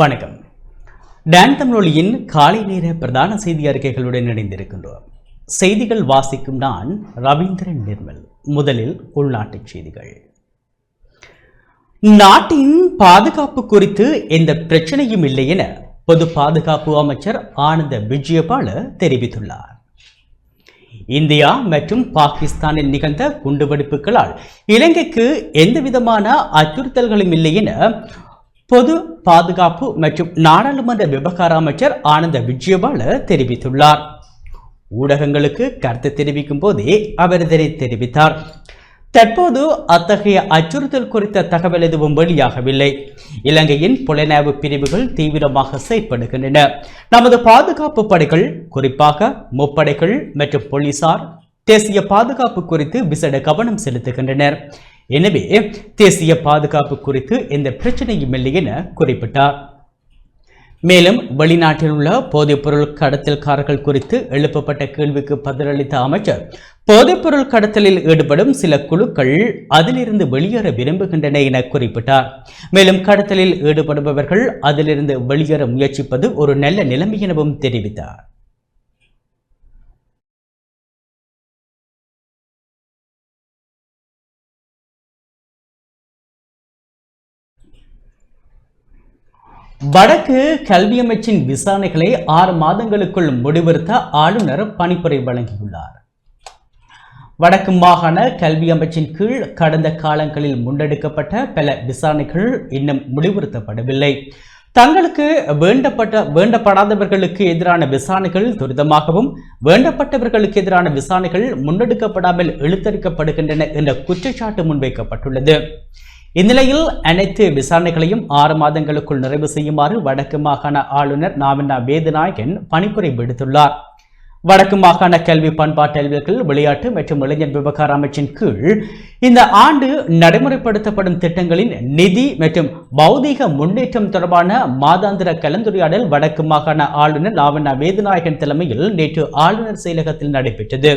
வணக்கம். டான் தமிழொலியின் காலை நேர பிரதான செய்தி அறிக்கைகளுடன் இணைந்திருக்கின்றோம். செய்திகள் வாசிக்கும் நான் ரவீந்திரன் நிர்மல். முதலில் உள்நாட்டுச் செய்திகள். நாட்டின் பாதுகாப்பு குறித்து எந்த பிரச்சனையும் இல்லை என பொது பாதுகாப்பு அமைச்சர் ஆனந்த விஜயபால தெரிவித்துள்ளார். இந்தியா மற்றும் பாகிஸ்தானில் நிகழ்ந்த குண்டுவெடிப்புகளால் இலங்கைக்கு எந்தவிதமான அச்சுறுத்தல்களும் இல்லை என பொது பாதுகாப்பு மற்றும் நாடாளுமன்ற விவகார அமைச்சர் ஆனந்த விஜயபால தெரிவித்துள்ளார். ஊடகங்களுக்கு கருத்து தெரிவிக்கும் போதே அவர் இதனை தெரிவித்தார். தற்போது அத்தகைய அச்சுறுத்தல் குறித்த தகவல் எதுவும் வெளியாகவில்லை. இலங்கையின் புலனாய்வு பிரிவுகள் தீவிரமாக செயற்படுகின்றன. நமது பாதுகாப்பு படைகள், குறிப்பாக முப்படைகள் மற்றும் போலீசார் தேசிய பாதுகாப்பு குறித்து விசேட கவனம் செலுத்துகின்றனர். எனவே தேசிய பாதுகாப்பு குறித்து எந்த பிரச்சனையும் இல்லை என குறிப்பிட்டார். மேலும் வெளிநாட்டில் உள்ள போதைப்பொருள் கடத்தல்காரர்கள் குறித்து எழுப்பப்பட்ட கேள்விக்கு பதிலளித்த அமைச்சர், போதைப்பொருள் கடத்தலில் ஈடுபடும் சில குழுக்கள் அதிலிருந்து வெளியேற விரும்புகின்றன என குறிப்பிட்டார். மேலும் கடத்தலில் ஈடுபடுபவர்கள் அதிலிருந்து வெளியேற முயற்சிப்பது ஒரு நல்ல நிலைமை எனவும் தெரிவித்தார். வடக்கு கல்வி அமைச்சின் விசாரணைகளை 6 மாதங்களுக்குள் முடிவெடுத்த ஆளுநர் பணிப்புரை வழங்கியுள்ளார். வடக்கு மாகாண கல்வி அமைச்சின் கீழ் கடந்த காலங்களில் முன்னெடுக்கப்பட்ட பல விசாரணைகள் இன்னும் முடிவுறுத்தப்படவில்லை. தங்களுக்கு வேண்டப்படாதவர்களுக்கு எதிரான விசாரணைகள் துரிதமாகவும் வேண்டப்பட்டவர்களுக்கு எதிரான விசாரணைகள் முன்னெடுக்கப்படாமல் இழுத்தடிக்கப்படுகின்றன என்ற குற்றச்சாட்டு முன்வைக்கப்பட்டுள்ளது. இந்நிலையில் அனைத்து விசாரணைகளையும் 6 மாதங்களுக்குள் நிறைவு செய்யுமாறு வடக்கு மாகாண ஆளுநர் நாவண்ணா வேதநாயகன் பணிப்புரை விடுத்துள்ளார். வடக்கு மாகாண கல்வி பண்பாட்டு அலுவலர்கள், விளையாட்டு மற்றும் இளைஞர் விவகார அமைச்சின் கீழ் இந்த ஆண்டு நடைமுறைப்படுத்தப்படும் திட்டங்களின் நிதி மற்றும் பௌதீக முன்னேற்றம் தொடர்பான மாதாந்திர கலந்துரையாடல் வடக்கு மாகாண ஆளுநர் நாவண்ணா வேதநாயகன் தலைமையில் நேற்று ஆளுநர் செயலகத்தில் நடைபெற்றது.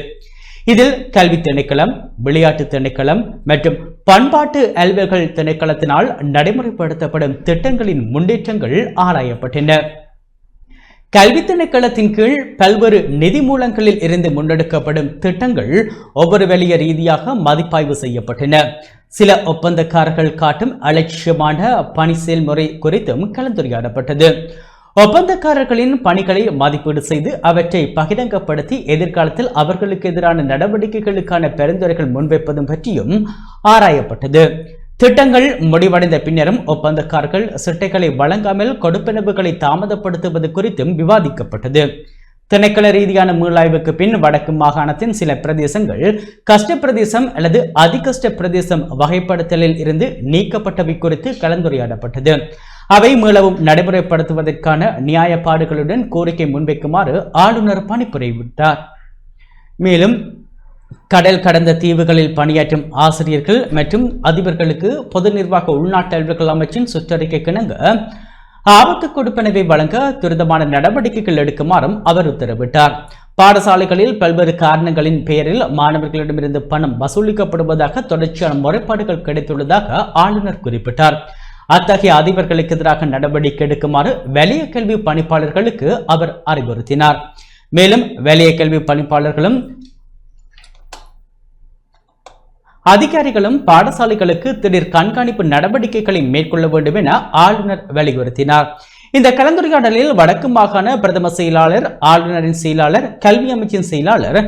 இதில் கல்வி திணைக்களம், விளையாட்டு திணைக்களம் மற்றும் பண்பாட்டு அலுவலர்கள் திணைக்களத்தினால் நடைமுறைப்படுத்தப்படும் திட்டங்களின் முன்னேற்றங்கள் ஆராயப்பட்டன. கல்வி திணைக்களத்தின் கீழ் பல்வேறு நிதி மூலங்களில் இருந்து முன்னெடுக்கப்படும் திட்டங்கள் ஒவ்வொரு வலிய ரீதியாக மதிப்பாய்வு செய்யப்பட்டன. சில ஒப்பந்தக்காரர்கள் காட்டும் அலட்சியமான பணி செயல்முறை குறித்தும் கலந்துரையாடப்பட்டது. ஒப்பந்தக்காரர்களின் பணிகளை மதிப்பீடு செய்து அவற்றை பகிரங்கப்படுத்தி எதிர்காலத்தில் அவர்களுக்கு எதிரான நடவடிக்கைகளுக்கான பரிந்துரைகள் முன்வைப்பதும் பற்றியும் ஆராயப்பட்டது. திட்டங்கள் முடிவடைந்த பின்னரும் ஒப்பந்தக்காரர்கள் சிட்டைகளை வழங்காமல் கொடுப்பனவுகளை தாமதப்படுத்துவது குறித்தும் விவாதிக்கப்பட்டது. திணைக்கள ரீதியான மீளாய்வுக்கு பின் வடக்கு மாகாணத்தின் சில பிரதேசங்கள் கஷ்ட பிரதேசம் அல்லது அதிகஷ்ட பிரதேசம் வகைப்படுத்தலில் இருந்து நீக்கப்பட்டவை குறித்து கலந்துரையாடப்பட்டது. அவை மீளவும் நடைமுறைப்படுத்துவதற்கான நியாயப்பாடுகளுடன் கோரிக்கை முன்வைக்குமாறு ஆளுநர் பணிப்புரை விட்டார். மேலும் கடல் கடந்த தீவுகளில் பணியாற்றும் ஆசிரியர்கள் மற்றும் அதிபர்களுக்கு பொது நிர்வாக உள்நாட்டு அலுவலர்கள் அமைச்சின் சுற்றறிக்கை கிணங்க ஆபத்து கொடுப்பனவை வழங்க துரிதமான நடவடிக்கைகள் எடுக்குமாறும் அவர் உத்தரவிட்டார். பாடசாலைகளில் பல்வேறு காரணங்களின் பெயரில் மாணவர்களிடமிருந்து பணம் வசூலிக்கப்படுவதாக தொடர்ச்சியான முறைப்பாடுகள் கிடைத்துள்ளதாக ஆளுநர் குறிப்பிட்டார். அத்தகைய அதிபர்களுக்கு எதிராக நடவடிக்கை எடுக்குமாறு வலய கல்வி பணிப்பாளர்களுக்கு அவர் அறிவுறுத்தினார். மேலும் வலய கல்வி பணிப்பாளர்களும் அதிகாரிகளும் பாடசாலைகளுக்கு திடீர் கண்காணிப்பு நடவடிக்கைகளை மேற்கொள்ள வேண்டும் என ஆளுநர் வலியுறுத்தினார். இந்த கலந்துரையாடலில் வடக்கு மாகாண பிரதம செயலாளர், ஆளுநரின் செயலாளர், கல்வி அமைச்சின் செயலாளர்,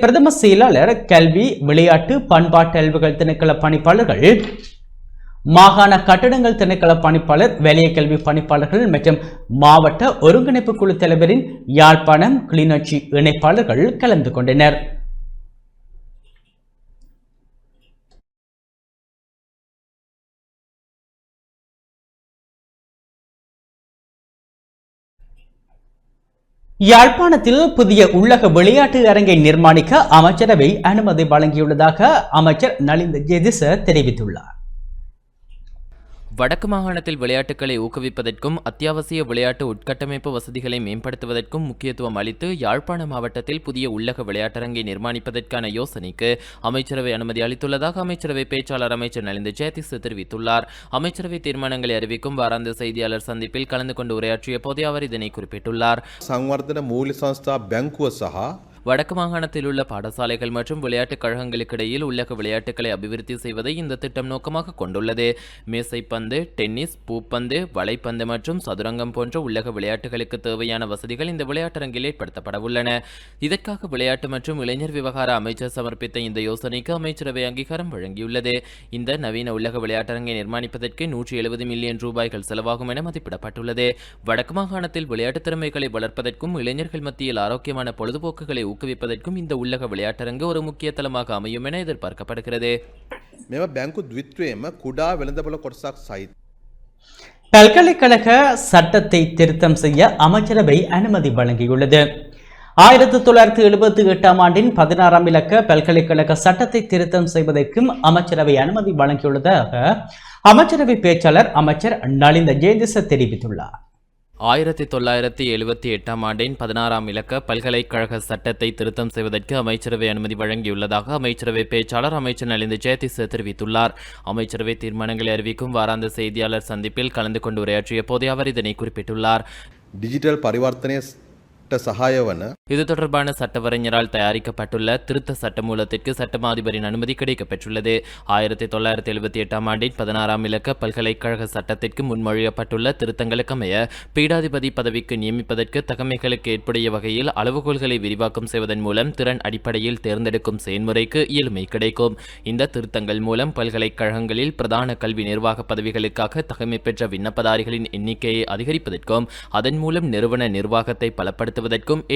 பிரதம செயலாளர், கல்வி, விளையாட்டு, பண்பாட்டு அலுவலர்கள் திணைக்கள பணிப்பாளர்கள், மாகாண கட்டடங்கள் திணைக்கள பணிப்பாளர், வலய கல்வி பணிப்பாளர்கள் மற்றும் மாவட்ட ஒருங்கிணைப்பு குழு தலைவரின் யாழ்ப்பாணம், கிளிநொச்சி இணைப்பாளர்கள் கலந்து கொண்டனர். யாழ்ப்பாணத்தில் புதிய உள்ளக விளையாட்டு அரங்கை நிர்மாணிக்க அமைச்சரவை அனுமதி வழங்கியுள்ளதாக அமைச்சர் நலிந்த ஜெதிச தெரிவித்துள்ளார். வடக்கு மாகாணத்தில் விளையாட்டுகளை ஊக்குவிப்பதற்கும் அத்தியாவசிய விளையாட்டு உட்கட்டமைப்பு வசதிகளை மேம்படுத்துவதற்கும் முக்கியத்துவம் அளித்து யாழ்ப்பாண மாவட்டத்தில் புதிய உள்ளக விளையாட்டரங்கை நிர்மாணிப்பதற்கான யோசனைக்கு அமைச்சரவை அனுமதி அளித்துள்ளதாக அமைச்சரவை பேச்சாளர் அமைச்சர் நலிந்த ஜெயதிஸ் தெரிவித்துள்ளார். அமைச்சரவை தீர்மானங்களை அறிவிக்கும் வாராந்த செய்தியாளர் சந்திப்பில் கலந்து கொண்டு உரையாற்றிய போதே அவர் இதனை குறிப்பிட்டுள்ளார். සංවර්ධන මූල්‍ය සංස්ථා බැංකුව සහ வடக்கு மாகாணத்தில் உள்ள பாடசாலைகள் மற்றும் விளையாட்டுக் கழகங்களுக்கு இடையில் உள்ளக விளையாட்டுகளை அபிவிருத்தி செய்வதை இந்த திட்டம் நோக்கமாக கொண்டுள்ளது. மேசைப்பந்து, டென்னிஸ், பூப்பந்து, வலைப்பந்து மற்றும் சதுரங்கம் போன்ற உள்ளக விளையாட்டுகளுக்கு தேவையான வசதிகள் இந்த விளையாட்டரங்கில் ஏற்படுத்தப்பட உள்ளன. இதற்காக விளையாட்டு மற்றும் இளைஞர் விவகார அமைச்சர் சமர்ப்பித்த இந்த யோசனைக்கு அமைச்சரவை அங்கீகாரம் வழங்கியுள்ளது. இந்த நவீன உள்ளக விளையாட்டரங்கை நிர்மாணிப்பதற்கு 170 மில்லியன் ரூபாய்கள் செலவாகும் என மதிப்பிடப்பட்டுள்ளது. வடக்கு மாகாணத்தில் விளையாட்டு திறமைகளை வளர்ப்பதற்கும் இளைஞர்கள் மத்தியில் ஆரோக்கியமான பொழுதுபோக்குகளை ஊக்குவிப்பதற்கும் இந்த உள்ளக விளையாட்டரங்கு ஒரு முக்கிய தளமாக அமையும் என எதிர்பார்க்கப்படுகிறது. මෙම බැංකු ද්විත්වයේම කුඩා වෙළඳපොළ කොටසක් සහිත பல்கலைக்கழக சட்டத்தை திருத்தம் செய்ய அமைச்சரவை அனுமதி வழங்கியுள்ளது. 1978 ஆண்டின் 16ஆம் இலக்க பல்கலைக்கழக சட்டத்தை திருத்தம் செய்வதற்கும் அமைச்சரவை அனுமதி வழங்கியுள்ளதாக அமைச்சரவை பேச்சாளர் அமைச்சர் நலிந்த ஜெயதிஸ் தெரிவித்துள்ளார். 1978 ஆண்டின் 16ஆம் இலக்க பல்கலைக்கழக சட்டத்தை திருத்தம் செய்வதற்கு அமைச்சரவை அனுமதி வழங்கியுள்ளதாக அமைச்சரவை பேச்சாளர் அமைச்சர் நலிந்த ஜெயதிஸ் தெரிவித்துள்ளார். அமைச்சரவை தீர்மானங்களை அறிவிக்கும் வாராந்த செய்தியாளர் சந்திப்பில் கலந்து கொண்டு உரையாற்றிய போதே அவர் இதனை குறிப்பிட்டுள்ளார். டிஜிட்டல் பரிவர்த்தனை சகாய வன இது தொடர்பான சட்டவரைஞரால் தயாரிக்கப்பட்டுள்ள திருத்த சட்டமூலத்திற்கு சட்டமாதிபரின் அனுமதி கிடைக்கப்பெற்றுள்ளது. 1978 ஆண்டின் 16ஆம் இலக்க பல்கலைக்கழக சட்டத்திற்கு முன்மொழியப்பட்டுள்ள திருத்தங்களுக்கு அமைய பீடாதிபதி பதவிக்கு நியமிப்பதற்கு தகமைகளுக்கு ஏற்புடைய வகையில் அளவுகோல்களை விரிவாக்கம் செய்வதன் மூலம் திறன் அடிப்படையில் தேர்ந்தெடுக்கும் செயல்முறைக்கு இயலுமை கிடைக்கும். இந்த திருத்தங்கள் மூலம் பல்கலைக்கழகங்களில் பிரதான கல்வி நிர்வாக பதவிகளுக்காக தகமை பெற்ற விண்ணப்பதாரிகளின் எண்ணிக்கையை அதிகரிப்பதற்கும் அதன் மூலம் நிறுவன நிர்வாகத்தை பலப்படுத்த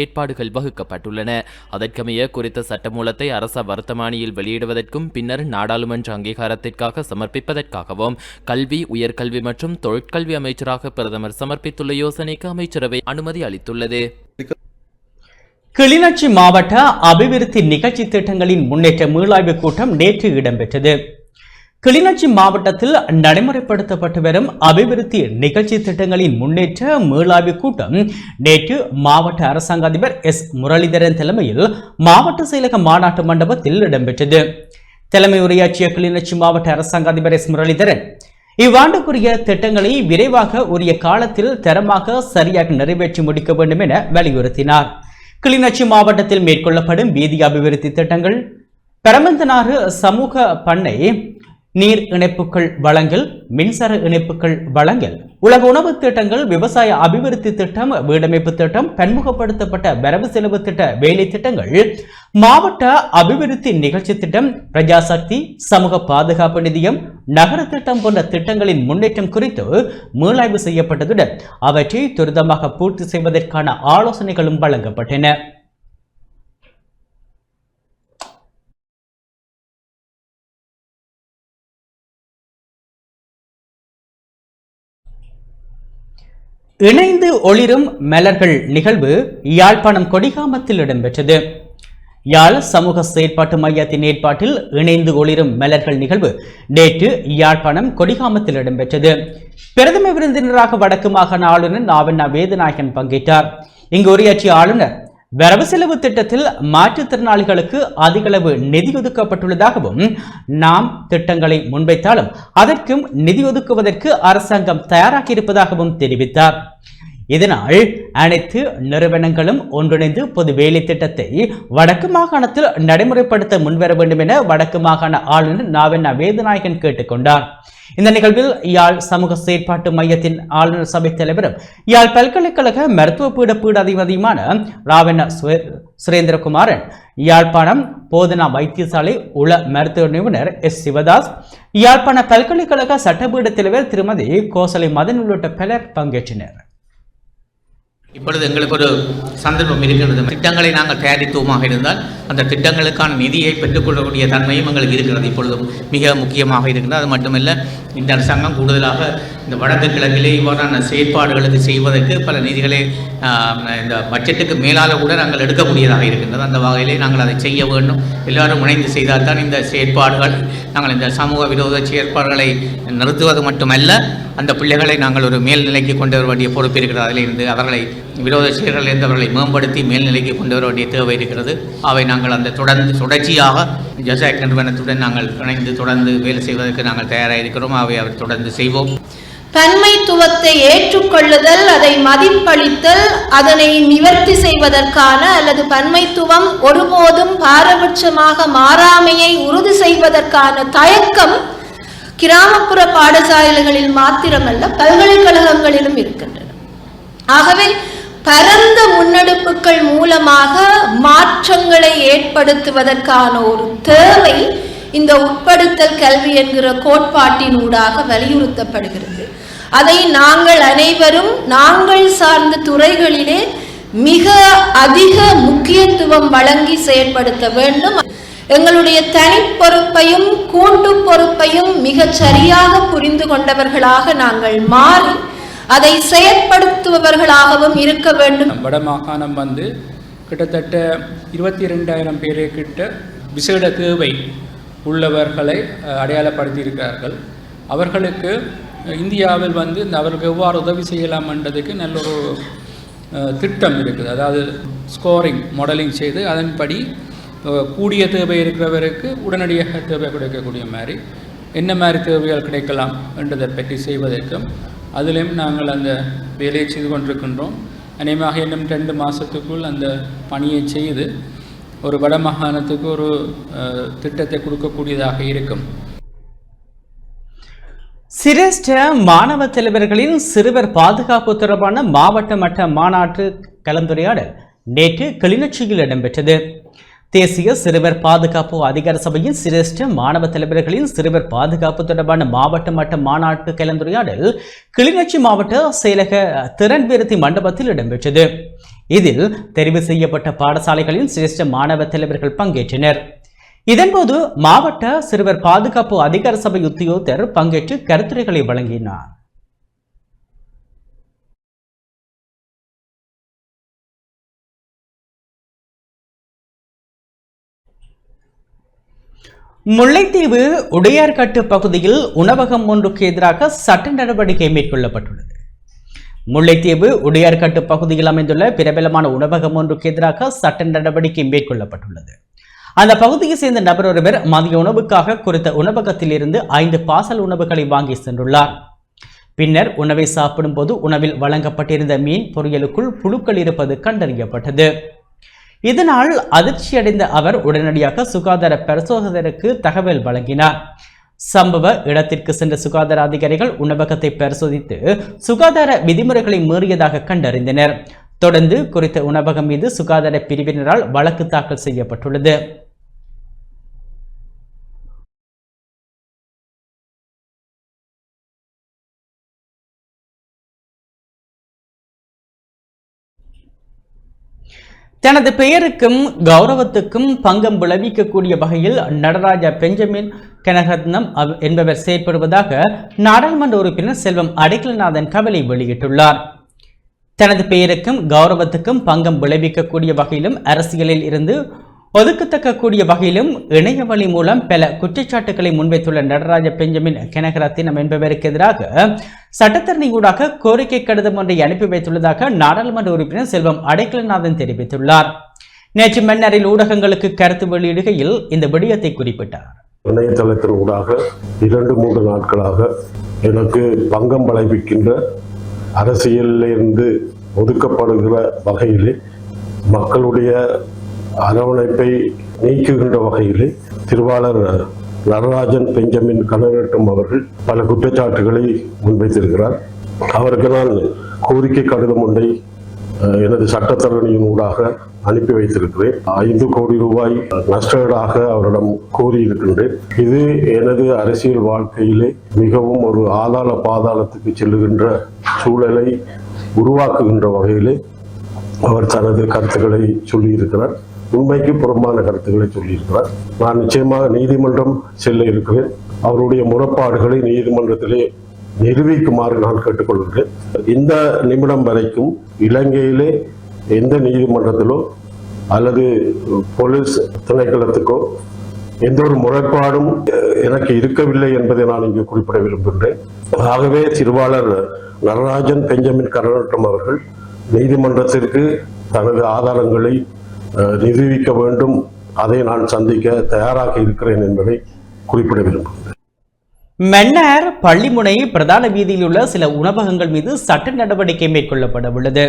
ஏற்பாடுகள் வகுக்கப்பட்டுள்ளன. அதற்கமைய குறித்த சட்டமூலத்தை அரச வர்த்தமானியில் வெளியிடுவதற்கும் பின்னர் நாடாளுமன்ற அங்கீகாரத்திற்காக சமர்ப்பிப்பதற்காகவும் கல்வி, உயர்கல்வி மற்றும் தொழிற்கல்வி அமைச்சராக பிரதமர் சமர்ப்பித்துள்ள யோசனைக்கு அமைச்சரவை அனுமதி அளித்துள்ளது. கிளிநொச்சி மாவட்ட அபிவிருத்தி நிகழ்ச்சி திட்டங்களின் முன்னேற்ற மீளாய்வு கூட்டம் நேற்று இடம்பெற்றது. கிளிநொச்சி மாவட்டத்தில் நடைமுறைப்படுத்தப்பட்டு வரும் அபிவிருத்தி நிகழ்ச்சி திட்டங்களின் முன்னேற்ற மீளாய்வு கூட்டம் நேற்று மாவட்ட அரசாங்க அதிபர் எஸ் முரளிதரன் தலைமையில் மாவட்ட செயலக மாநாட்டு மண்டபத்தில் இடம்பெற்றது. தலைமை உரையாற்றிய கிளிநொச்சி மாவட்ட அரசாங்க அதிபர் எஸ் முரளிதரன் இவ்வாண்டுக்குரிய திட்டங்களை விரைவாக உரிய காலத்தில் தரமாக சரியாக நிறைவேற்றி முடிக்க வேண்டும் என வலியுறுத்தினார். கிளிநொச்சி மாவட்டத்தில் மேற்கொள்ளப்படும் வீதி அபிவிருத்தி திட்டங்கள், பரமந்தனாறு சமூக பண்ணை நீர் இணைப்புகள் வழங்கல், மின்சார இணைப்புகள் வழங்கல், உலக உணவு திட்டங்கள், விவசாய அபிவிருத்தி திட்டம், வீடமைப்பு திட்டம், பன்முகப்படுத்தப்பட்ட வரவு செலவு திட்ட வேலை திட்டங்கள், மாவட்ட அபிவிருத்தி நிகழ்ச்சி திட்டம், பிரஜாசக்தி, சமூக பாதுகாப்பு நிதியம், நகர திட்டம் போன்ற திட்டங்களின் முன்னேற்றம் குறித்து மீளாய்வு செய்யப்பட்டதுடன் அவற்றை துரிதமாக பூர்த்தி செய்வதற்கான ஆலோசனைகளும் வழங்கப்பட்டன. இணைந்து ஒளிரும் மலர்கள் நிகழ்வு யாழ்ப்பாணம் கொடிகாமத்தில் இடம்பெற்றது. யாழ் சமூக செயற்பாட்டு மையத்தின் ஏற்பாட்டில் இணைந்து ஒளிரும் மலர்கள் நிகழ்வு நேற்று யாழ்ப்பாணம் கொடிகாமத்தில் இடம்பெற்றது. பிரதம விருந்தினராக வடக்கு மாகாண ஆளுநர் நாவண்ணா வேதநாயகன் பங்கேற்றார். இங்கு உரையாற்றிய ஆளுநர் வரவு செலவு திட்டத்தில் மாற்றுத்திறனாளிகளுக்கு அதிகளவு நிதி ஒதுக்கப்பட்டுள்ளதாகவும், நாம் திட்டங்களை முன்வைத்தாலும் அதற்கும் நிதி ஒதுக்குவதற்கு அரசாங்கம் தயாராக இருப்பதாகவும் தெரிவித்தார். இதனால் அனைத்து நிறுவனங்களும் ஒன்றிணைந்து பொது வேலை திட்டத்தை வடக்கு மாகாணத்தில் நடைமுறைப்படுத்த முன்வர வேண்டும் என வடக்கு மாகாண ஆளுநர் நாவண்ணா வேதநாயகன் கேட்டுக்கொண்டார். இந்த நிகழ்வில் யாழ் சமூக செயற்பாட்டு மையத்தின் ஆளுநர் சபை தலைவரும் யாழ் பல்கலைக்கழக மருத்துவ பீட பீடாதிபதியுமான ராவண்ண சுரேந்திரகுமாரன், யாழ்ப்பாணம் போதனா வைத்தியசாலை உள மருத்துவ நிபுணர் எஸ் சிவதாஸ், யாழ்ப்பாண பல்கலைக்கழக சட்டப்பீட தலைவர் திருமதி கோசலை மதன் உள்ளிட்ட பலர் பங்கேற்றனர். இப்பொழுது எங்களுக்கு ஒரு சந்தர்ப்பம் இருக்கிறது. திட்டங்களை நாங்கள் தயாரித்துவமாக இருந்தால் அந்த திட்டங்களுக்கான நிதியை பெற்றுக்கொள்ளக்கூடிய தன்மையும் எங்களுக்கு இருக்கிறது. இப்பொழுது மிக முக்கியமாக இருக்கிறது. அது மட்டுமல்ல, இந்த அரசாங்கம் கூடுதலாக இந்த வடக்கு கிழக்கிலே இவ்வாறான செயற்பாடுகளுக்கு செய்வதற்கு பல நிதிகளை இந்த பட்ஜெட்டுக்கு மேலால் கூட நாங்கள் எடுக்கக்கூடியதாக இருக்கின்றது. அந்த வகையிலே நாங்கள் அதை செய்ய வேண்டும். எல்லாரும் இணைந்து செய்தால்தான் இந்த செயற்பாடுகள் நாங்கள் இந்த சமூக விரோத செயற்பாடுகளை நிறுத்துவது மட்டுமல்ல, அந்த பிள்ளைகளை நாங்கள் ஒரு மேல்நிலைக்கு கொண்டு வர வேண்டிய பொறுப்பு இருக்கிறது. அதிலிருந்து அவர்களை விரோத செயல்களிலிருந்து அவர்களை மேம்படுத்தி மேல்நிலைக்கு கொண்டு வர வேண்டிய தேவை இருக்கிறது. அவை நாங்கள் அந்த தொடர்ச்சியாக ஜசாக் நிறுவனத்துடன் நாங்கள் இணைந்து தொடர்ந்து வேலை செய்வதற்கு நாங்கள் தயாராக இருக்கிறோம். அவை அவர் தொடர்ந்து செய்வோம். பன்மைத்துவத்தை ஏற்றுக்கொள்ளுதல், அதை மதிப்பளித்தல், அதனை நிவர்த்தி செய்வதற்கான அல்லது பன்மைத்துவம் ஒருபோதும் பாரபட்சமாக மாறாமையை உறுதி செய்வதற்கான தயக்கம் கிராமப்புற பாடசாலைகளில் மாத்திரமல்ல பல்கலைக்கழகங்களிலும் இருக்கின்றன. ஆகவே பரந்த முன்னெடுப்புகள் மூலமாக மாற்றங்களை ஏற்படுத்துவதற்கான ஒரு தேவை இந்த உட்படுத்தல் கல்வி என்கிற கோட்பாட்டினூடாக வலியுறுத்தப்படுகிறது. அதை நாங்கள் அனைவரும் நாங்கள் சார்ந்த துறைகளிலே மிக அதிக முக்கியத்துவம் வழங்கி செயல்படுத்த வேண்டும். எங்களுடைய தனி பொறுப்பையும் கூட்டு பொறுப்பையும் மிகச் சரியாக புரிந்து கொண்டவர்களாக நாங்கள் மாறி அதை செயற்படுத்துபவர்களாகவும் இருக்க வேண்டும். வடமாகாணம் கிட்டத்தட்ட 22,000 பேரை கிட்ட விசேட தேவை உள்ளவர்களை அடையாளப்படுத்தியிருக்கிறார்கள். அவர்களுக்கு இந்தியாவில் அவர்களுக்கு எவ்வாறு உதவி செய்யலாம் என்றதுக்கு நல்ல ஒரு திட்டம் இருக்குது. அதாவது ஸ்கோரிங் மாடலிங் செய்து அதன்படி கூடிய தேவை இருக்கிறவருக்கு உடனடியாக தேவை கிடைக்கக்கூடிய மாதிரி என்ன மாதிரி தேவைகள் கிடைக்கலாம் என்றதை பற்றி செய்வதற்கும் அதிலும் நாங்கள் அந்த வேலையை செய்து கொண்டிருக்கின்றோம். அநேகமாக இன்னும் 2 மாதத்துக்குள் அந்த பணியை செய்து ஒரு வடமாகாணத்துக்கு ஒரு திட்டத்தை கொடுக்கக்கூடியதாக இருக்கும். சிரேஷ்ட மாணவ தலைவர்களின் சிறுவர் பாதுகாப்பு தொடர்பான மாவட்ட மட்ட மாநாட்டு கலந்துரையாடல் நேற்று கிளிநொச்சியில் இடம்பெற்றது. தேசிய சிறுவர் பாதுகாப்பு அதிகார சபையின் சிரேஷ்ட மாணவ தலைவர்களின் சிறுவர் பாதுகாப்பு தொடர்பான மாவட்ட மட்ட மாநாட்டு கலந்துரையாடல் கிளிநொச்சி மாவட்ட செயலக திறன் விருத்தி மண்டபத்தில் இடம்பெற்றது. இதில் தெரிவு செய்யப்பட்ட பாடசாலைகளின் சிரேஷ்ட மாணவ தலைவர்கள் பங்கேற்றனர். இதன்போது மாவட்ட சிறுவர் பாதுகாப்பு அதிகார சபை உத்தியோகத்தர் பங்கேற்று கருத்துரைகளை வழங்கினார். முல்லைத்தீவு உடையார்கட்டு பகுதியில் உணவகம் ஒன்றுக்கு எதிராக சட்ட நடவடிக்கை மேற்கொள்ளப்பட்டுள்ளது. முல்லைத்தீவு உடையார்கட்டு பகுதியில் அமைந்துள்ள பிரபலமான உணவகம் ஒன்றுக்கு எதிராக சட்ட நடவடிக்கை மேற்கொள்ளப்பட்டுள்ளது. அந்த பகுதியை சேர்ந்த நபர் ஒருவர் மதிய உணவுக்காக குறித்த உணவகத்தில் இருந்து 5 பார்சல் உணவுகளை வாங்கி சென்றுள்ளார். பின்னர் உணவை சாப்பிடும் போது உணவில் வழங்கப்பட்டிருந்த மீன் பொரியலுக்குள் புழுக்கள் இருப்பது கண்டறியப்பட்டது. இதனால் அதிர்ச்சியடைந்த அவர் உடனடியாக சுகாதார பரிசோதகருக்கு தகவல் வழங்கினார். சம்பவ இடத்திற்கு சென்ற சுகாதார அதிகாரிகள் உணவகத்தை பரிசோதித்து சுகாதார விதிமுறைகளை மீறியதாக கண்டறிந்தனர். தொடர்ந்து குறித்த உணவகம் மீது சுகாதார பிரிவினரால் வழக்கு தாக்கல் செய்யப்பட்டுள்ளது. தனது பெயருக்கும் கௌரவத்துக்கும் பங்கம் விளைவிக்கக்கூடிய வகையில் நடராஜா பெஞ்சமின் கனகரத்னம் என்பவர் செயற்படுவதாக நாடாளுமன்ற உறுப்பினர் செல்வம் அடைக்கலநாதன் கவலை வெளியிட்டுள்ளார். தனது பெயருக்கும் கௌரவத்துக்கும் பங்கம் விளைவிக்கக்கூடிய வகையிலும் அரசியலில் இருந்து ஒதுக்கத்தக்கக்கூடிய வகையிலும் இணைய வழி மூலம் பல குற்றச்சாட்டுகளை முன்வைத்துள்ள நடராஜ பெஞ்சமின் கனகரத்னம் என்பவருக்கு எதிராக சட்டத்தரணியூடாக கோரிக்கை கடிதம் ஒன்றை அனுப்பி வைத்துள்ளதாக நாடாளுமன்ற உறுப்பினர் செல்வம் அடைக்கலநாதன் தெரிவித்துள்ளார். நேற்று மன்னரில் ஊடகங்களுக்கு கருத்து வெளியிடுகையில் இந்த விடயத்தை குறிப்பிட்டார். இணையதளத்தின் ஊடாக 2-3 நாட்களாக எனக்கு பங்கம் விளைவிக்கின்ற அரசியலிலிருந்து ஒதுக்கப்படுகிற வகையிலே மக்களுடைய அரவணைப்பை நீக்குகின்ற வகையிலே திருவாளர் நடராஜன் பெஞ்சமின் கனகரட்னம் அவர்கள் பல குற்றச்சாட்டுகளை முன்வைத்திருக்கிறார். அவருக்கு நான் கோரிக்கை கடிதம் ஒன்றை எனது சட்டத்தரணியின் ஊடாக அனுப்பி வைத்திருக்கிறேன். 5 கோடி ரூபாய் நஷ்டஈடாக அவரிடம் கோரியிருக்கின்றேன். இது எனது அரசியல் வாழ்க்கையிலே மிகவும் ஒரு ஆதாள பாதாளத்துக்கு செல்லுகின்ற சூழலை உருவாக்குகின்ற வகையிலே அவர் தனது கருத்துக்களை சொல்லியிருக்கிறார். உண்மைக்கு புறம்பான கருத்துக்களை சொல்லியிருக்கிறார். நான் நிச்சயமாக நீதிமன்றம் செல்ல இருக்கிறேன். அவருடைய முறைப்பாடுகளை நீதிமன்றத்திலே நிரூபிக்குமாறு நான் கேட்டுக்கொள்கிறேன். இந்த நிமிடம் வரைக்கும் இலங்கையிலே எந்த நீதிமன்றத்திலோ அல்லது போலீஸ் திணைக்களத்துக்கோ எந்த ஒரு முறைப்பாடும் எனக்கு இருக்கவில்லை என்பதை நான் இங்கு குறிப்பிட விரும்புகின்றேன். ஆகவே திருவாளர் நடராஜன் பெஞ்சமின் கருணாரட்னம் அவர்கள் நீதிமன்றத்திற்கு தனது ஆதாரங்களை நிரூபிக்க வேண்டும். அதை நான் சந்திக்க தயாராக இருக்கிறேன் என்பதை குறிப்பிட விரும்புகிறேன். மன்னார் பள்ளிமுனை பிரதான வீதியில் உள்ள சில உணவகங்கள் மீது சட்ட நடவடிக்கை மேற்கொள்ளப்பட உள்ளது.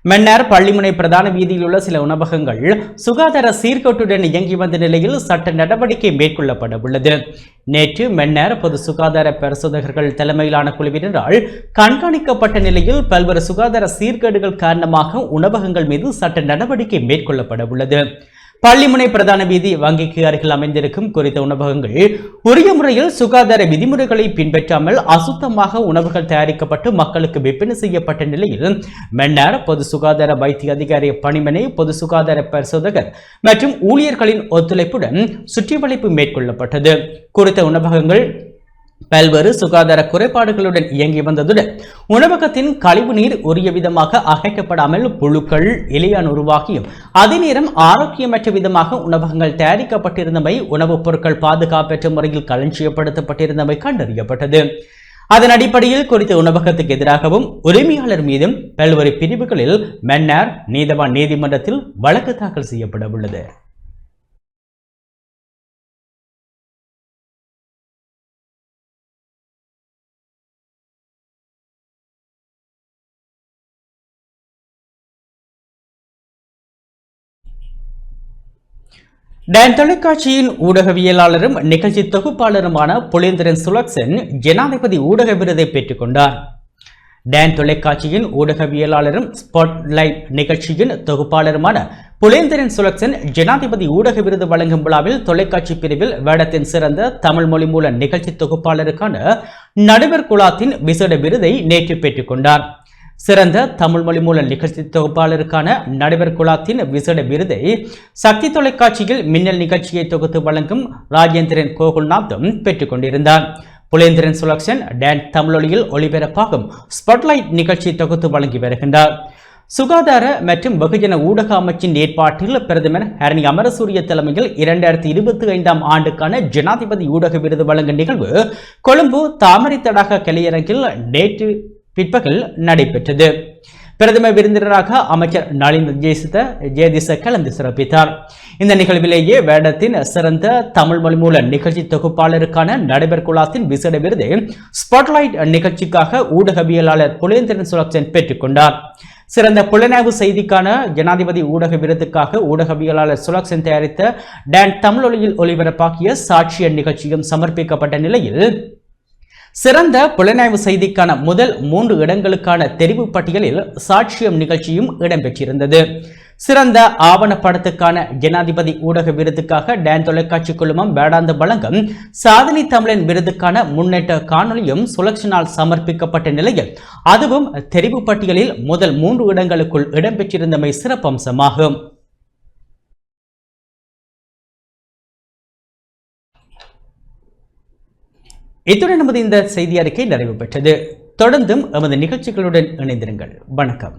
மன்னார் பள்ளிமுனை பிரதான வீதியில் உள்ள சில உணவகங்கள் சுகாதார சீர்கேட்டுடன் இயங்கி வந்த நிலையில் சட்ட நடவடிக்கை மேற்கொள்ளப்பட உள்ளது. நேற்று மன்னார் பொது சுகாதார பரிசோதகர்கள் தலைமையிலான குழுவினரால் கண்காணிக்கப்பட்ட நிலையில் பல்வேறு சுகாதார சீர்கேடுகள் காரணமாக உணவகங்கள் மீது சட்ட நடவடிக்கை மேற்கொள்ளப்பட உள்ளது. பள்ளிமுனை பிரதான வீதி வங்கிக்கு அருகில் அமைந்திருக்கும் குறித்த உணவகங்கள் உரிய முறையில் சுகாதார விதிமுறைகளை பின்பற்றாமல் அசுத்தமாக உணவுகள் தயாரிக்கப்பட்டு மக்களுக்கு விற்பனை செய்யப்பட்ட நிலையில் மன்னார் பொது சுகாதார வைத்திய அதிகாரி பணிமனை பொது சுகாதார பரிசோதகர் மற்றும் ஊழியர்களின் ஒத்துழைப்புடன் சுற்றிவளைப்பு மேற்கொள்ளப்பட்டது. குறித்த உணவகங்கள் பல்வேறு சுகாதார குறைபாடுகளுடன் இயங்கி வந்ததுடன் உணவகத்தின் கழிவு நீர் உரிய விதமாக அகற்றப்படாமல் புழுக்கள் இலையான் உருவாகியும் அதே நேரம் ஆரோக்கியமற்ற விதமாக உணவகங்கள் தயாரிக்கப்பட்டிருந்தமை உணவுப் பொருட்கள் பாதுகாப்பற்ற முறையில் களஞ்சியப்படுத்தப்பட்டிருந்தமை கண்டறியப்பட்டது. அதன் அடிப்படையில் குறித்த உணவகத்துக்கு எதிராகவும் உரிமையாளர் மீதும் பல்வேறு பிரிவுகளில் மன்னார் நீதவான் நீதிமன்றத்தில் வழக்கு தாக்கல் செய்யப்பட உள்ளது. டான் தொலைக்காட்சியின் ஊடகவியலாளரும் நிகழ்ச்சி தொகுப்பாளருமான புலேந்திரன் சுலக்சன் ஜனாதிபதி ஊடக விருதை பெற்றுக் கொண்டார். டான் தொலைக்காட்சியின் ஊடகவியலாளரும் ஸ்பாட்லைட் நிகழ்ச்சியின் தொகுப்பாளருமான புலேந்திரன் சுலக்சன் ஜனாதிபதி ஊடக விருது வழங்கும் விழாவில் தொலைக்காட்சி பிரிவில் வேடத்தின் சிறந்த தமிழ் மொழி மூல நிகழ்ச்சி தொகுப்பாளருக்கான நடுவர் குழாத்தின் விசேட விருதை நேற்று பெற்றுக் கொண்டார். சிறந்த தமிழ் மொழி மூல நிகழ்ச்சி தொகுப்பாளருக்கான நடுவர் குழாத்தின் விசேட விருதை சக்தி தொலைக்காட்சியில் மின்னல் நிகழ்ச்சியை தொகுத்து வழங்கும் ராஜேந்திரன் கோகுல்நாத்தும் பெற்றுக் கொண்டிருந்தார். புலேந்திரன் சுலக்ஷன் டான் தமிழொலியில் ஒளிபரப்பாகும் ஸ்பாட்லைட் நிகழ்ச்சி தொகுத்து வழங்கி வருகின்றார். சுகாதார மற்றும் வெகுஜன ஊடக அமைச்சின் ஏற்பாட்டில் பிரதமர் ஹரணி அமரசூரிய தலைமையில் 2025 ஆண்டுக்கான ஜனாதிபதி ஊடக விருது வழங்கும் நிகழ்வு கொழும்பு தாமரை தடாக கலையரங்கில் நேற்று பிற்பகல் நடைபெற்றது. பிரதம விருந்தினராக அமைச்சர் நளின் ஜெயதிச கலந்து சிறப்பித்தார். இந்த நிகழ்விலேயே வேடத்தின் சிறந்த தமிழ் மொழி மூல நிகழ்ச்சி தொகுப்பாளருக்கான நடுவர் குழாத்தின் விசேட விருதை ஸ்பாட்லைட் நிகழ்ச்சிக்காக ஊடகவியலாளர் புலேந்திரன் சுலக்சன் பெற்றுக் கொண்டார். சிறந்த புலனாய்வு செய்திக்கான ஜனாதிபதி ஊடக விருதுக்காக ஊடகவியலாளர் சுலக்சன் தயாரித்த டான் தமிழொலியில் ஒளிபரப்பாகிய சாட்சிய நிகழ்ச்சியும் சமர்ப்பிக்கப்பட்ட நிலையில் சிறந்த புலனாய்வு செய்திக்கான முதல் 3 இடங்களுக்கான தெரிவு பட்டியலில் சாட்சியம் நிகழ்ச்சியும் இடம்பெற்றிருந்தது. சிறந்த ஆவணப்படத்துக்கான ஜனாதிபதி ஊடக விருதுக்காக டான் தொலைக்காட்சி குழுமம் வேடாந்த வழங்கும் சாதனை தமிழன் விருதுக்கான முன்னேற்ற காணொலியும் சுலக்ஷனால் சமர்ப்பிக்கப்பட்ட நிலையில் அதுவும் தெரிவு பட்டியலில் முதல் 3 இடங்களுக்குள் இடம்பெற்றிருந்தமை சிறப்பம்சமாகும். இத்துடன் நமது இந்த செய்தி அறிக்கை நிறைவு பெற்றது. தொடர்ந்தும் எமது நிகழ்ச்சிகளுடன் இணைந்திருங்கள். வணக்கம்.